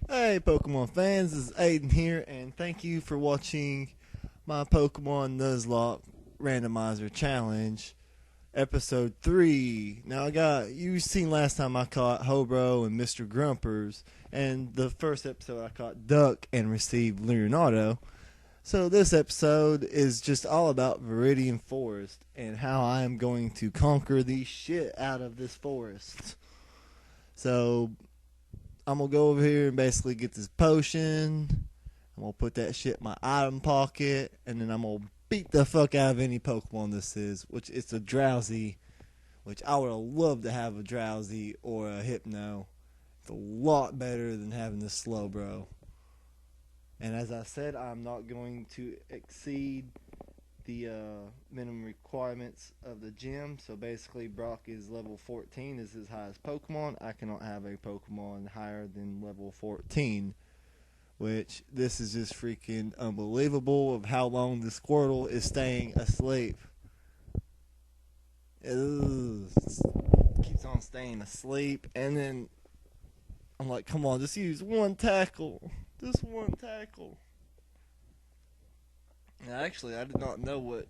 Hey Pokemon fans, this is Ayden here, and thank you for watching my Pokemon Nuzlocke Randomizer Challenge, Episode 3. Now you've seen last time I caught Hobro and Mr. Grumpers, and the first episode I caught Duck and received Leonardo. So this episode is just all about Viridian Forest, and how I am going to conquer the shit out of this forest. So I'm gonna go over here and basically get this potion. I'm gonna put that shit in my item pocket, and then I'm gonna beat the fuck out of any Pokemon this is, which it's a Drowsy, which I would have loved to have a Drowsy or a Hypno. It's a lot better than having this Slowbro. And as I said, I'm not going to exceed the minimum requirements of the gym. So basically, Brock is level 14, is his highest Pokemon. I cannot have a Pokemon higher than level 14, which this is just freaking unbelievable of how long the Squirtle is staying asleep. It keeps on staying asleep, and then I'm like, come on, just use one tackle. Just one tackle. Actually, I did not know what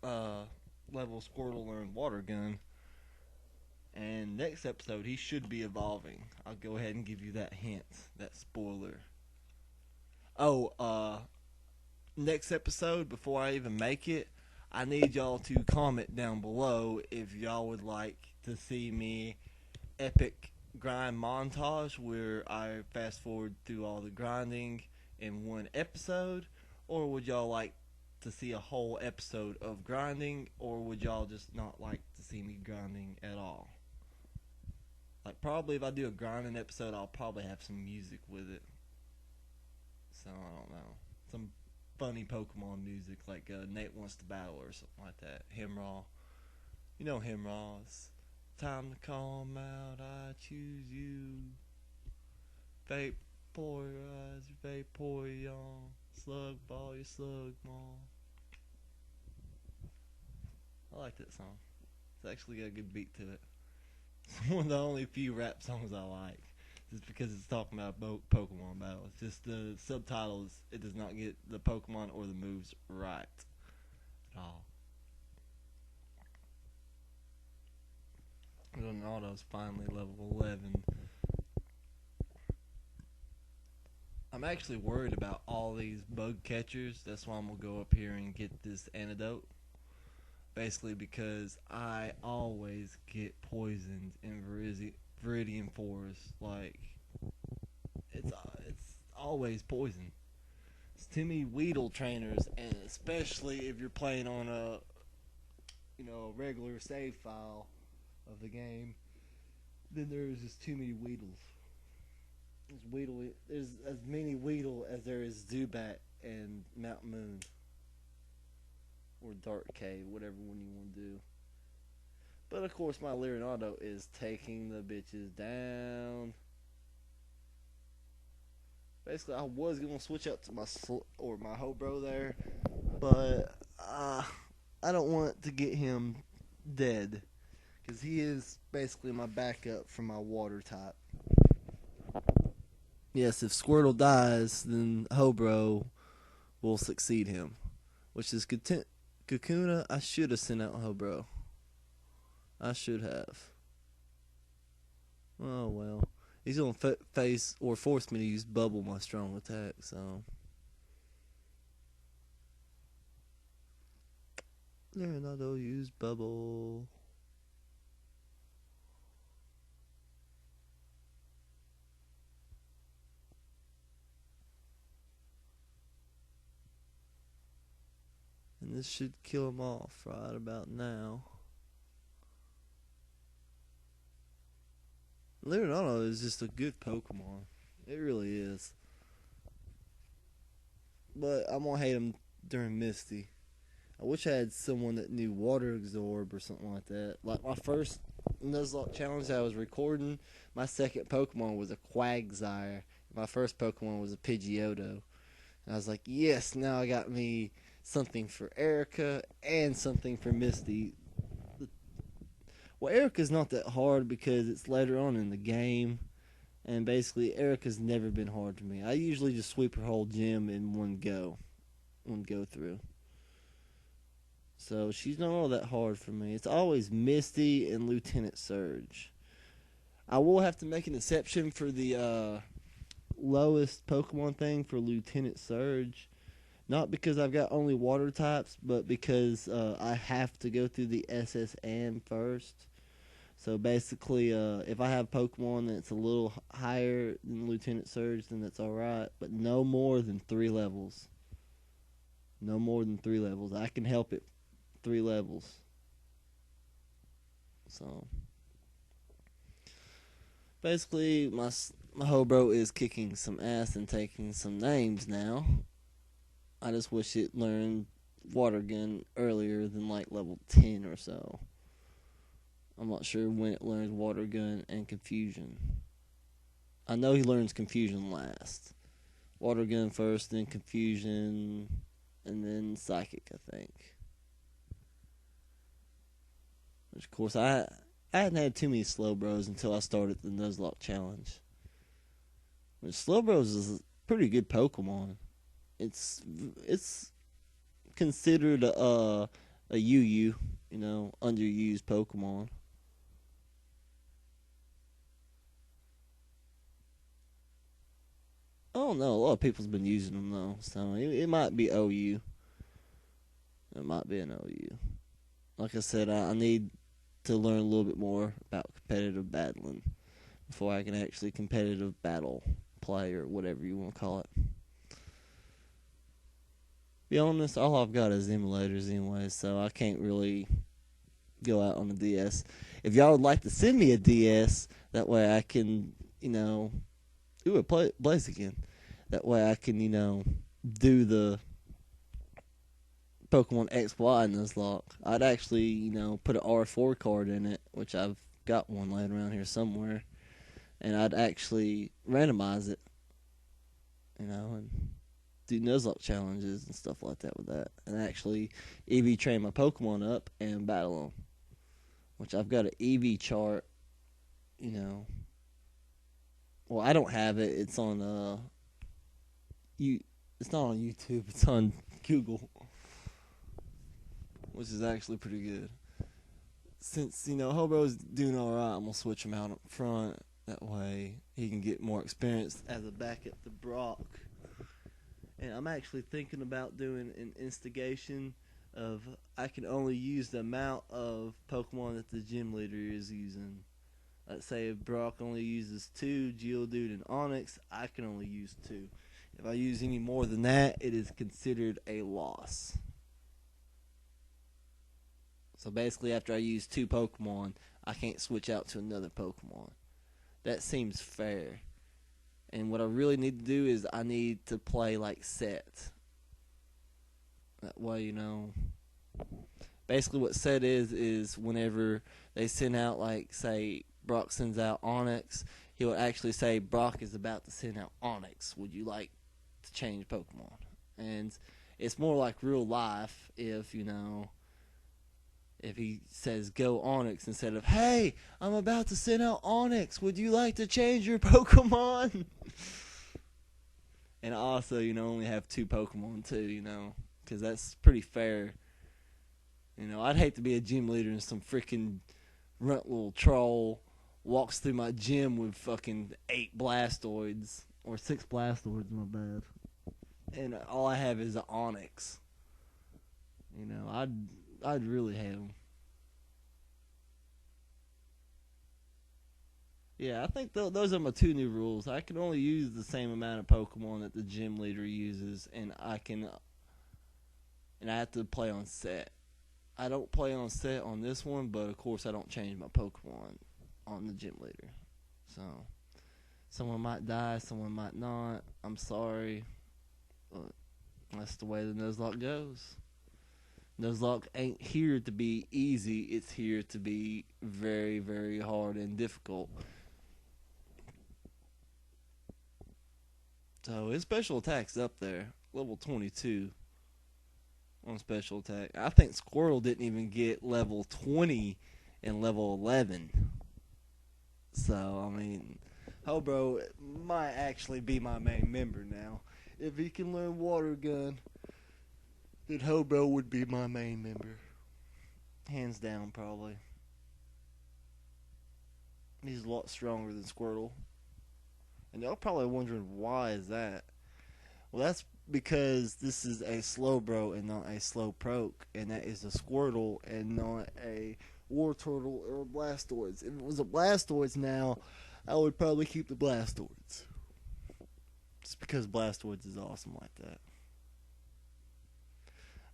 level Squirtle learned Water Gun. And next episode, he should be evolving. I'll go ahead and give you that hint, that spoiler. Next episode, before I even make it, I need y'all to comment down below if y'all would like to see me epic grind montage where I fast forward through all the grinding in one episode, or would y'all like to see a whole episode of grinding, or would y'all just not like to see me grinding at all? Like, probably if I do a grinding episode, I'll probably have some music with it. So, I don't know. Some funny Pokemon music, like Nate Wants to Battle or something like that. Himraw. You know Himraw. It's time to call him out. I choose you. Vaporize, Vaporeon. Slug ball, your slug ball. I like that song. It's actually got a good beat to it. It's one of the only few rap songs I like. Just because it's talking about Pokemon battles. Just the subtitles, it does not get the Pokemon or the moves right at all. Leonardo's finally level 11. I'm actually worried about all these bug catchers. That's why I'm going to go up here and get this antidote. Basically because I always get poisoned in Viridian Forest. Like, it's always poison. It's too many Weedle trainers, and especially if you're playing on a regular save file of the game, then there's just too many Weedles. There's as many Weedle as there is Zubat and Mount Moon. Or Dark Cave, whatever one you want to do. But of course, my Leonardo is taking the bitches down. Basically, I was gonna switch out to my Hobro there, but I don't want to get him dead because he is basically my backup for my water type. Yes, if Squirtle dies, then Hobro will succeed him, which is Kakuna. I should have sent out Hobro. I should have. Oh well. He's going to face or force me to use Bubble, my strong attack, so. Leonardo use Bubble. And this should kill him off right about now. Leonardo is just a good Pokemon. It really is. But I'm going to hate him during Misty. I wish I had someone that knew Water Absorb or something like that. Like my first Nuzlocke challenge that I was recording, my second Pokemon was a Quagsire. My first Pokemon was a Pidgeotto. And I was like, yes, now I got me something for Erica and something for Misty. Well, Erica's not that hard because it's later on in the game. And basically, Erica's never been hard to me. I usually just sweep her whole gym in one go through. So she's not all that hard for me. It's always Misty and Lieutenant Surge. I will have to make an exception for the lowest Pokemon thing for Lieutenant Surge. Not because I've got only water types, but because I have to go through the SSN first. So basically, if I have Pokemon that's a little higher than Lieutenant Surge, then that's alright. But no more than 3 levels. No more than 3 levels. I can help it 3 levels. So basically, my Hobro is kicking some ass and taking some names now. I just wish it learned Water Gun earlier than like level 10 or so. I'm not sure when it learns Water Gun and Confusion. I know he learns Confusion last. Water Gun first, then Confusion, and then Psychic, I think. Which, of course, I hadn't had too many Slowbros until I started the Nuzlocke challenge. Which Slowbros is a pretty good Pokemon. It's considered a UU, underused Pokemon. I don't know. A lot of people's been using them though, so it might be OU. It might be an OU. Like I said, I need to learn a little bit more about competitive battling before I can actually competitive battle play or whatever you want to call it. Be honest, all I've got is emulators anyway, so I can't really go out on the DS. If y'all would like to send me a DS, that way I can, Blaze again. That way I can, do the Pokemon XY Nuzlocke. I'd actually, put an R4 card in it, which I've got one laying around here somewhere, and I'd actually randomize it, and do Nuzlocke challenges and stuff like that with that, and actually EV train my Pokemon up and battle them. Which I've got an EV chart, Well, I don't have it. It's on It's not on YouTube. It's on Google, which is actually pretty good. Since Hobro's doing all right, I'm gonna switch him out up front. That way he can get more experience as a backup to Brock. And I'm actually thinking about doing an instigation of I can only use the amount of Pokemon that the gym leader is using. Let's say if Brock only uses 2, Geodude and Onix, I can only use 2. If I use any more than that, it is considered a loss. So basically, after I use 2 Pokemon, I can't switch out to another Pokemon. That seems fair. And what I really need to do is I need to play like set. That way, basically what set is whenever they send out, like, say, Brock sends out Onix, he will actually say, Brock is about to send out Onix. Would you like to change Pokemon? And it's more like real life if, if he says go Onix instead of, hey, I'm about to send out Onix. Would you like to change your Pokemon? And also, only have 2 Pokemon too, because that's pretty fair. I'd hate to be a gym leader and some freaking runt little troll walks through my gym with fucking 8 Blastoids, or 6 Blastoids, my bad. And all I have is an Onix. I'd really hate them. Yeah, I think those are my 2 new rules. I can only use the same amount of Pokemon that the gym leader uses, and I have to play on set. I don't play on set on this one, but of course I don't change my Pokemon on the gym leader. So, someone might die, someone might not. I'm sorry, but that's the way the Nuzlocke goes. Nuzlocke ain't here to be easy. It's here to be very, very hard and difficult. So his special attack's up there, level 22 on special attack. I think Squirtle didn't even get level 20 and level 11. So, Hobro might actually be my main member now. If he can learn water gun, then Hobro would be my main member. Hands down, probably. He's a lot stronger than Squirtle. And y'all probably wondering, why is that? Well, that's because this is a Slowbro and not a Slowpoke, and that is a Squirtle and not a Wartortle or a Blastoise. If it was a Blastoise now, I would probably keep the Blastoise. Just because Blastoise is awesome like that.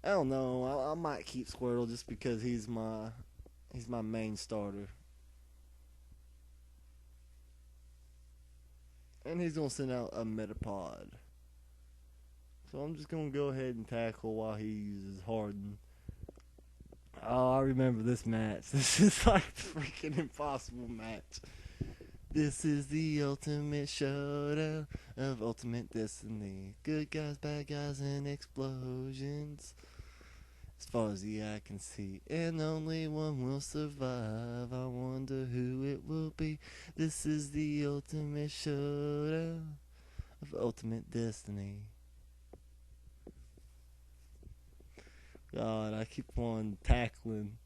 I don't know. I might keep Squirtle just because he's my main starter. And he's gonna send out a Metapod. So I'm just gonna go ahead and tackle while he uses Harden. Oh, I remember this match. This is like the freaking impossible match. This is the ultimate showdown of Ultimate Destiny. Good guys, bad guys, and explosions. As far as the eye can see, and only one will survive. I wonder who it will be. This is the ultimate showdown of Ultimate Destiny. God, I keep on tackling.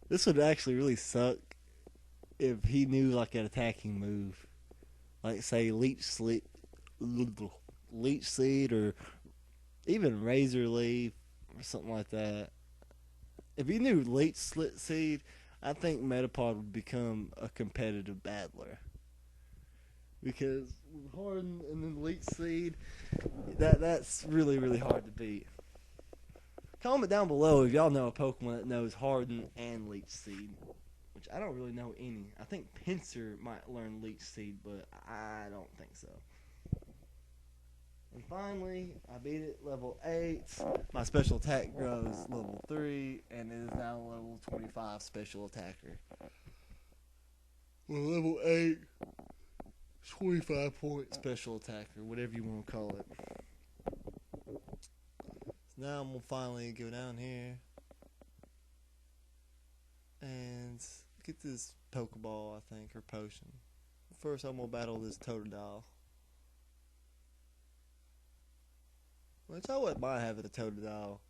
This would actually really suck if he knew like an attacking move, like say Leech Seed, or even Razor Leaf or something like that. If he knew Leech Seed, I think Metapod would become a competitive battler. Because with Harden and then Leech Seed, that's really, really hard to beat. Comment down below if y'all know a Pokemon that knows Harden and Leech Seed. Which I don't really know any. I think Pinsir might learn Leech Seed, but I don't think so. And finally, I beat it level 8. My special attack grows level 3, and it is now level 25 special attacker. Well, level 8, 25 point special attacker, whatever you want to call it. So now I'm going to finally go down here and get this Pokeball, I think, or potion. First, I'm going to battle this Totodile. Which I wouldn't mind having a Totodile.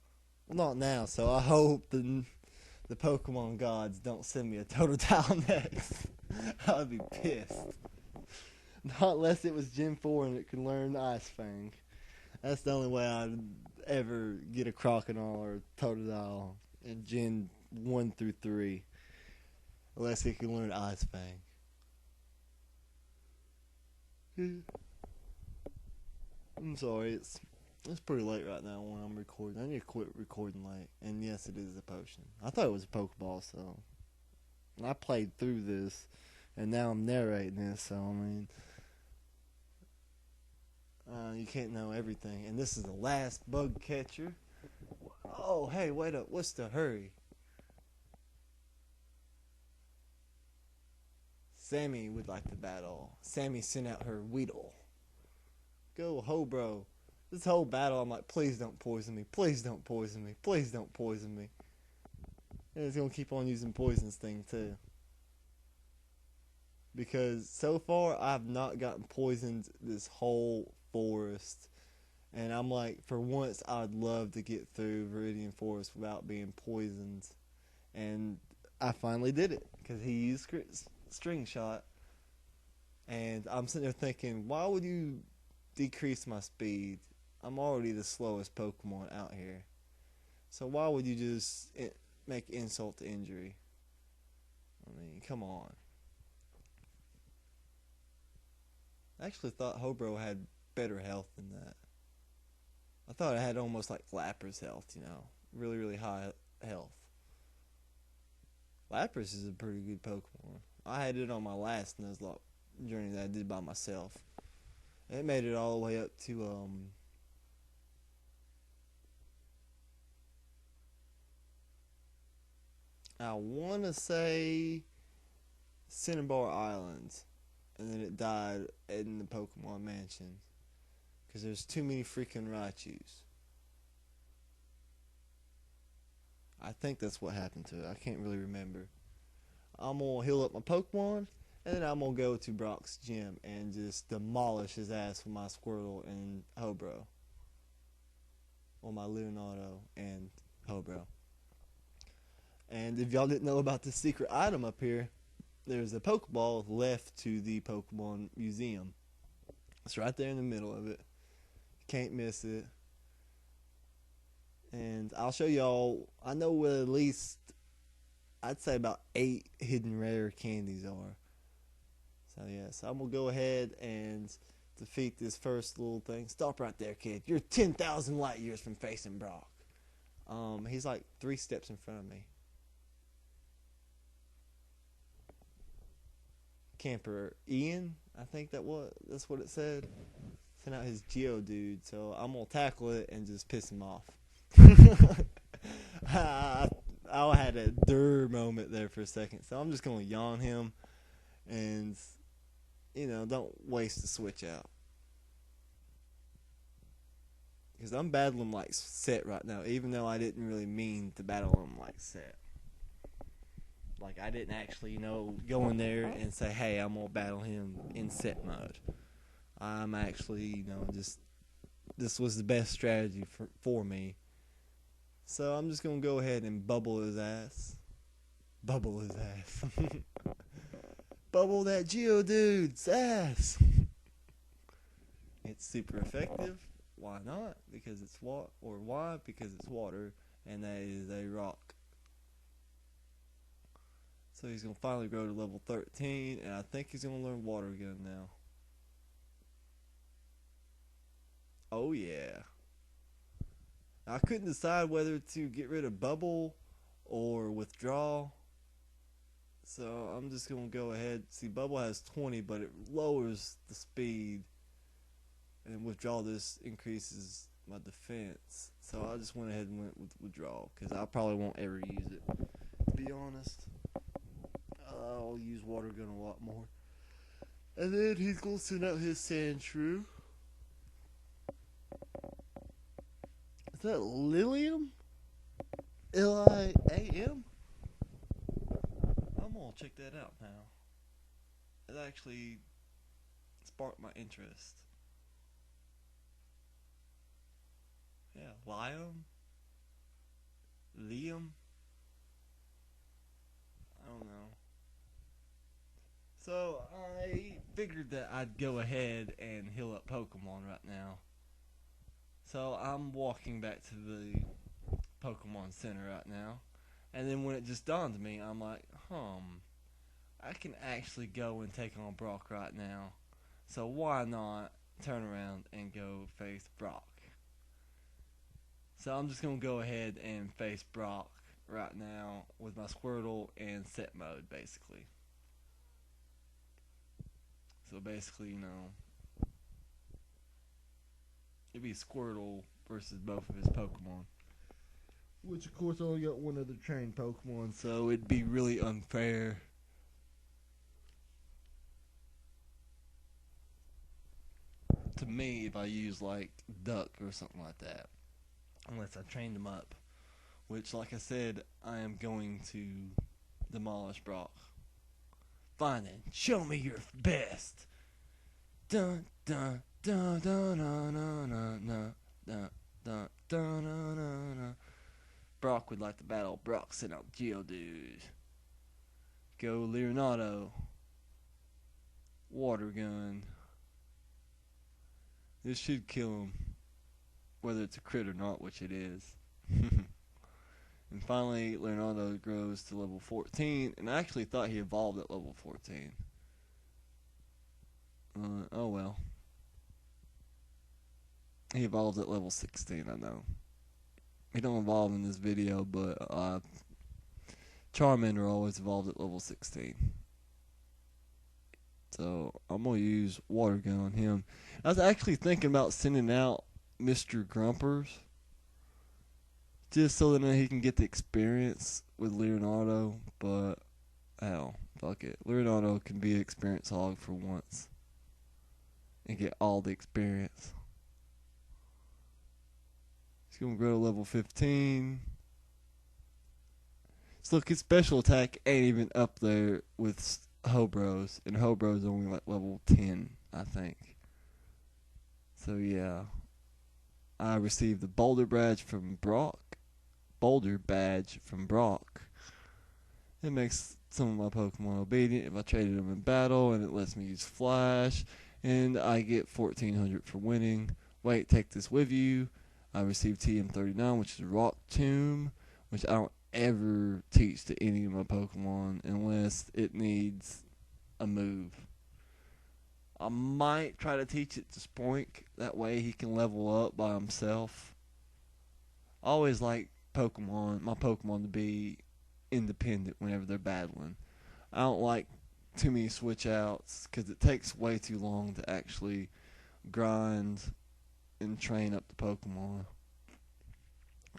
Well, not now, so I hope the Pokemon gods don't send me a Totodile next. I would be pissed. Not unless it was Gen 4 and it could learn Ice Fang. That's the only way I'd ever get a Crocodile or a Totodile in Gen 1 through 3. Unless it can learn Ice Fang. I'm sorry, it's pretty late right now when I'm recording. I need to quit recording late. And yes, it is a potion. I thought it was a Pokeball, so I played through this, and now I'm narrating this, so I mean, you can't know everything. And this is the last bug catcher. Oh, hey, wait up. What's the hurry? Sammy would like to battle. Sammy sent out her Weedle. Go, Hobro. This whole battle, I'm like, please don't poison me. Please don't poison me. Please don't poison me. And it's going to keep on using Poison Sting, too. Because so far, I've not gotten poisoned this whole forest. And I'm like, for once, I'd love to get through Viridian Forest without being poisoned. And I finally did it. Because he used String Shot. And I'm sitting there thinking, why would you decrease my speed? I'm already the slowest Pokemon out here. So why would you just make insult to injury? I mean, come on. I actually thought Hobro had better health than that. I thought it had almost like Lapras health, you know. Really, really high health. Lapras is a pretty good Pokemon. I had it on my last Nuzlocke journey that I did by myself. It made it all the way up to, I want to say Cinnabar Islands. And then it died in the Pokemon Mansion. Because there's too many freaking Raichus. I think that's what happened to it. I can't really remember. I'm going to heal up my Pokemon. And then I'm going to go to Brock's gym and just demolish his ass with my Squirtle and Hobro. Or my Leonardo and Hobro. And if y'all didn't know about the secret item up here, there's a Pokeball left to the Pokemon Museum. It's right there in the middle of it. Can't miss it. And I'll show y'all, I know what at least, I'd say about 8 hidden rare candies are. So yeah, so I'm going to go ahead and defeat this first little thing. Stop right there, kid. You're 10,000 light years from facing Brock. He's like 3 steps in front of me. Camper Ian, I think that's what it said. Sent out his Geodude, so I'm gonna tackle it and just piss him off. I had a durr moment there for a second, so I'm just gonna yawn him, and don't waste the switch out, because I'm battling like set right now, even though I didn't really mean to battle him like set. Like, I didn't actually, go in there and say, hey, I'm going to battle him in set mode. I'm actually, this was the best strategy for me. So I'm just going to go ahead and bubble his ass. Bubble his ass. Bubble that Geodude's ass. It's super effective. Why not? Because it's why? Because it's water, and that is a rock. So he's going to finally grow to level 13, and I think he's going to learn Water Gun now. Oh yeah. I couldn't decide whether to get rid of Bubble or Withdraw. So I'm just going to go ahead. See, Bubble has 20, but it lowers the speed. And Withdraw, this increases my defense. So I just went ahead and went with Withdraw, because I probably won't ever use it, to be honest. I'll use Water Gun a lot more. And then he's going to send out his Sandshrew. Is that Lilium? Liam? I'm going to check that out now. It actually sparked my interest. Yeah, Liam? Liam? I don't know. So I figured that I'd go ahead and heal up Pokemon right now. So I'm walking back to the Pokemon Center right now. And then when it just dawned on me, I'm like, I can actually go and take on Brock right now. So why not turn around and go face Brock? So I'm just going to go ahead and face Brock right now with my Squirtle in set mode, basically. So basically, it'd be Squirtle versus both of his Pokemon. Which, of course, I only got one other trained Pokemon, so it'd be really unfair. To me, if I use, like, Duck or something like that. Unless I trained him up. Which, like I said, I am going to demolish Brock. Fine then, show me your best. Dun dun dun dun dun dun dun dun dun dun dun. Brock would like to battle. Brock sent out Geodude. Go Leonardo. Water Gun. This should kill him, whether it's a crit or not, which it is. And finally, Leonardo grows to level 14, and I actually thought he evolved at level 14. Oh well. He evolved at level 16, I know. He don't evolve in this video, but Charmander always evolved at level 16. So, I'm going to use Water Gun on him. I was actually thinking about sending out Mr. Grumpers, just so that he can get the experience with Leonardo, but hell, fuck it. Leonardo can be an experience hog for once and get all the experience. He's going to grow to level 15. So look, his special attack ain't even up there with Hobros, and Hobro's only like level 10, I think. So yeah, I received the Boulder badge from Brock. It makes some of my Pokemon obedient if I traded them in battle, and it lets me use Flash, and I get 1400 for winning. Wait, take this with you. I received TM39, which is Rock Tomb, which I don't ever teach to any of my Pokemon unless it needs a move. I might try to teach it to Spoink, that way he can level up by himself. I always like my Pokemon to be independent whenever they're battling. I don't like too many switch outs because it takes way too long to actually grind and train up the Pokemon.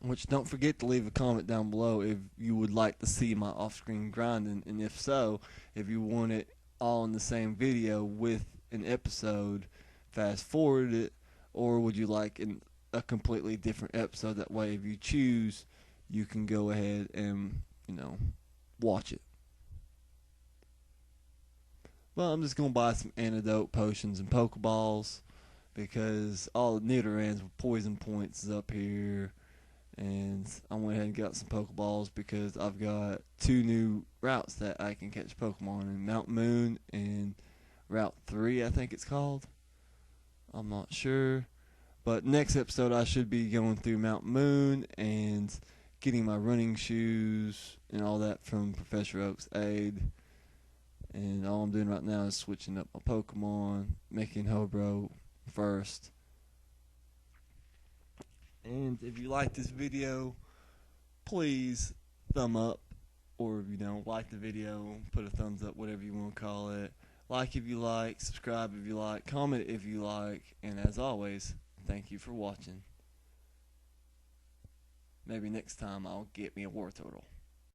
Which, don't forget to leave a comment down below if you would like to see my off-screen grinding, and if so, if you want it all in the same video with an episode, fast forward it, or would you like a completely different episode? That way, if you choose, you can go ahead and, watch it. Well, I'm just going to buy some antidote potions and Pokeballs, because all the Nidorans with poison points is up here. And I went ahead and got some Pokeballs because I've got 2 new routes that I can catch Pokemon in, Mount Moon and Route 3, I think it's called. I'm not sure. But next episode I should be going through Mount Moon and getting my running shoes and all that from Professor Oak's aid. And all I'm doing right now is switching up my Pokemon, making Hobro first. And if you like this video, please thumb up, or if you don't like the video, put a thumbs up, whatever you want to call it. Like if you like, subscribe if you like, comment if you like, and as always, thank you for watching. Maybe next time I'll get me a Wartortle.